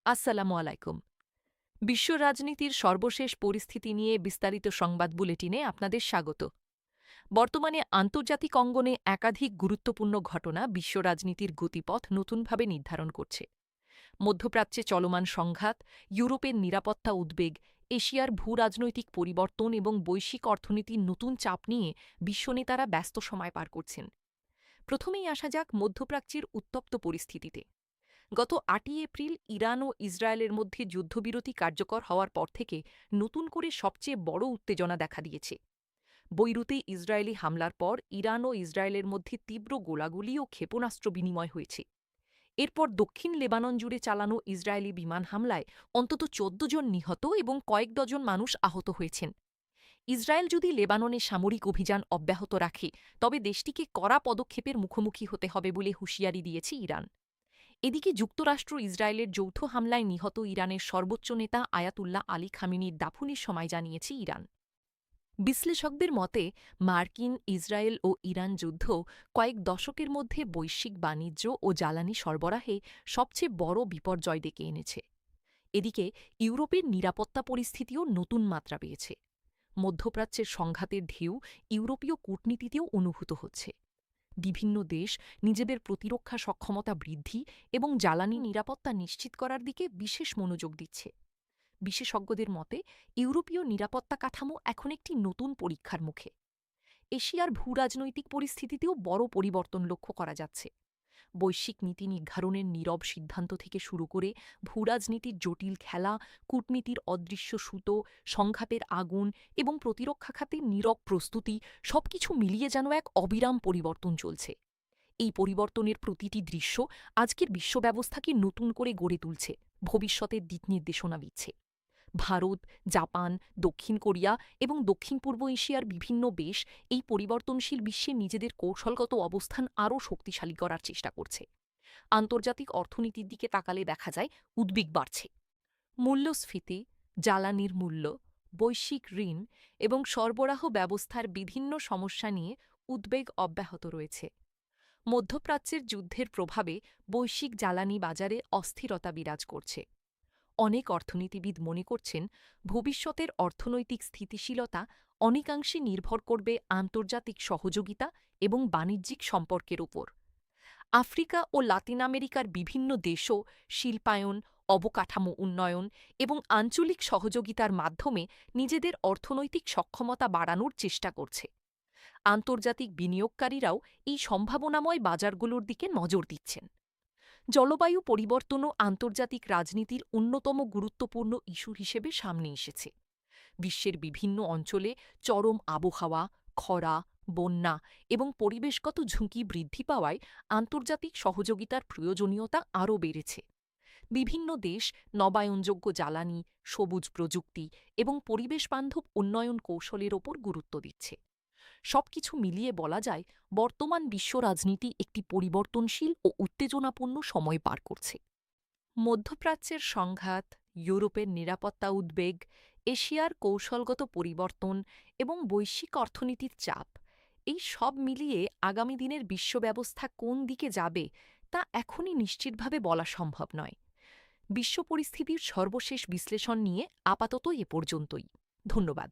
আসসালামু আলাইকুম। বিশ্ব রাজনীতির সর্বশেষ পরিস্থিতি নিয়ে বিস্তারিত সংবাদ বুলেটিনে আপনাদের স্বাগত। বর্তমানে আন্তর্জাতিক অঙ্গনে একাধিক গুরুত্বপূর্ণ ঘটনা বিশ্ব রাজনীতির গতিপথ নতুনভাবে নির্ধারণ করছে। মধ্যপ্রাচ্যে চলমান সংঘাত, ইউরোপের নিরাপত্তা উদ্বেগ, এশিয়ার ভূরাজনৈতিক পরিবর্তন এবং বৈশ্বিক অর্থনীতির নতুন চাপ নিয়ে বিশ্বনেতারা ব্যস্ত সময় পার করছেন। প্রথমেই আসা যাক মধ্যপ্রাচ্যের উত্তপ্ত পরিস্থিতিতে। গত ৮ই এপ্রিল ইরান ও ইসরায়েলের মধ্যে যুদ্ধবিরতি কার্যকর হওয়ার পর থেকে নতুন করে সবচেয়ে বড় উত্তেজনা দেখা দিয়েছে। বৈরুতে ইসরায়েলি হামলার পর ইরান ও ইসরায়েলের মধ্যে তীব্র গোলাগুলি ও ক্ষেপণাস্ত্র বিনিময় হয়েছে। এরপর দক্ষিণ লেবানন জুড়ে চালানো ইসরায়েলি বিমান হামলায় অন্তত ১৪ জন নিহত এবং কয়েক ডজন মানুষ আহত হয়েছেন। ইসরায়েল যদি লেবাননে সামরিক অভিযান অব্যাহত রাখে তবে দেশটিকে কড়া পদক্ষেপের মুখোমুখি হতে হবে বলে হুঁশিয়ারি দিয়েছে ইরান। এদিকে যুক্তরাষ্ট্র ইসরায়েলের যৌথ হামলায় নিহত ইরানের সর্বোচ্চ নেতা আয়াতুল্লাহ আলী খামেনির দাফনের সময় জানিয়েছে ইরান। বিশ্লেষকদের মতে মার্কিন, ইসরায়েল ও ইরান যুদ্ধ কয়েক দশকের মধ্যে বৈশ্বিক বাণিজ্য ও জ্বালানি সরবরাহে সবচেয়ে বড় বিপর্যয় ডেকে এনেছে। এদিকে ইউরোপের নিরাপত্তা পরিস্থিতিও নতুন মাত্রা পেয়েছে। মধ্যপ্রাচ্যের সংঘাতের ঢেউ ইউরোপীয় কূটনীতিতেও অনুভূত হচ্ছে। বিভিন্ন দেশ নিজেদের প্রতিরক্ষা সক্ষমতা বৃদ্ধি এবং জ্বালানি নিরাপত্তা নিশ্চিত করার দিকে বিশেষ মনোযোগ দিচ্ছে। বিশেষজ্ঞদের মতে ইউরোপীয় নিরাপত্তা কাঠামো এখন একটি নতুন পরীক্ষার মুখে। এশিয়ার ভূরাজনৈতিক পরিস্থিতিতেও বড় পরিবর্তন লক্ষ্য করা যাচ্ছে। বৈশ্বিক নীতি নির্ধারণের নীরব সিদ্ধান্ত থেকে শুরু করে ভূরাজনীতির জটিল খেলা, কূটনীতির অদৃশ্য সুতো, সংঘাতের আগুন এবং প্রতিরক্ষা খাতের নীরব প্রস্তুতি সবকিছু মিলিয়ে যেন এক অবিরাম পরিবর্তন চলছে। এই পরিবর্তনের প্রতিটি দৃশ্য আজকের বিশ্বব্যবস্থাকে নতুন করে গড়ে তুলছে, ভবিষ্যতের দিক নির্দেশনা দিচ্ছে। ভারত, জাপান, দক্ষিণ কোরিয়া এবং দক্ষিণ পূর্ব এশিয়ার বিভিন্ন দেশ এই পরিবর্তনশীল বিশ্বে নিজেদের কৌশলগত অবস্থান আরও শক্তিশালী করার চেষ্টা করছে। আন্তর্জাতিক অর্থনীতির দিকে তাকালে দেখা যায় উদ্বেগ বাড়ছে। মূল্যস্ফীতি, জ্বালানির মূল্য, বৈশ্বিক ঋণ এবং সরবরাহ ব্যবস্থার বিভিন্ন সমস্যা নিয়ে উদ্বেগ অব্যাহত রয়েছে। মধ্যপ্রাচ্যের যুদ্ধের প্রভাবে বৈশ্বিক জ্বালানি বাজারে অস্থিরতা বিরাজ করছে। অনেক অর্থনীতিবিদ মনে করছেন ভবিষ্যতের অর্থনৈতিক স্থিতিশীলতা অনেকাংশে নির্ভর করবে আন্তর্জাতিক সহযোগিতা এবং বাণিজ্যিক সম্পর্কের উপর। আফ্রিকা ও লাতিন আমেরিকার বিভিন্ন দেশও শিল্পায়ন, অবকাঠামো উন্নয়ন এবং আঞ্চলিক সহযোগিতার মাধ্যমে নিজেদের অর্থনৈতিক সক্ষমতা বাড়ানোর চেষ্টা করছে। আন্তর্জাতিক বিনিয়োগকারীরাও এই সম্ভাবনাময় বাজারগুলোর দিকে নজর দিচ্ছেন। জলবায়ু পরিবর্তনও আন্তর্জাতিক রাজনীতির অন্যতম গুরুত্বপূর্ণ ইস্যু হিসেবে সামনে এসেছে। বিশ্বের বিভিন্ন অঞ্চলে চরম আবহাওয়া, খরা, বন্যা এবং পরিবেশগত ঝুঁকি বৃদ্ধি পাওয়ায় আন্তর্জাতিক সহযোগিতার প্রয়োজনীয়তা আরও বেড়েছে। বিভিন্ন দেশ নবায়নযোগ্য জ্বালানি, সবুজ প্রযুক্তি এবং পরিবেশবান্ধব উন্নয়ন কৌশলের ওপর গুরুত্ব দিচ্ছে। সবকিছু মিলিয়ে বলা যায় বর্তমান বিশ্ব রাজনীতি একটি পরিবর্তনশীল ও উত্তেজনাপূর্ণ সময় পার করছে। মধ্যপ্রাচ্যের সংঘাত, ইউরোপের নিরাপত্তা উদ্বেগ, এশিয়ার কৌশলগত পরিবর্তন এবং বৈশ্বিক অর্থনীতির চাপ, এই সব মিলিয়ে আগামী দিনের বিশ্ব ব্যবস্থা কোন দিকে যাবে তা এখনই নিশ্চিতভাবে বলা সম্ভব নয়। বিশ্ব পরিস্থিতির সর্বশেষ বিশ্লেষণ নিয়ে আপাতত এ পর্যন্তই। ধন্যবাদ।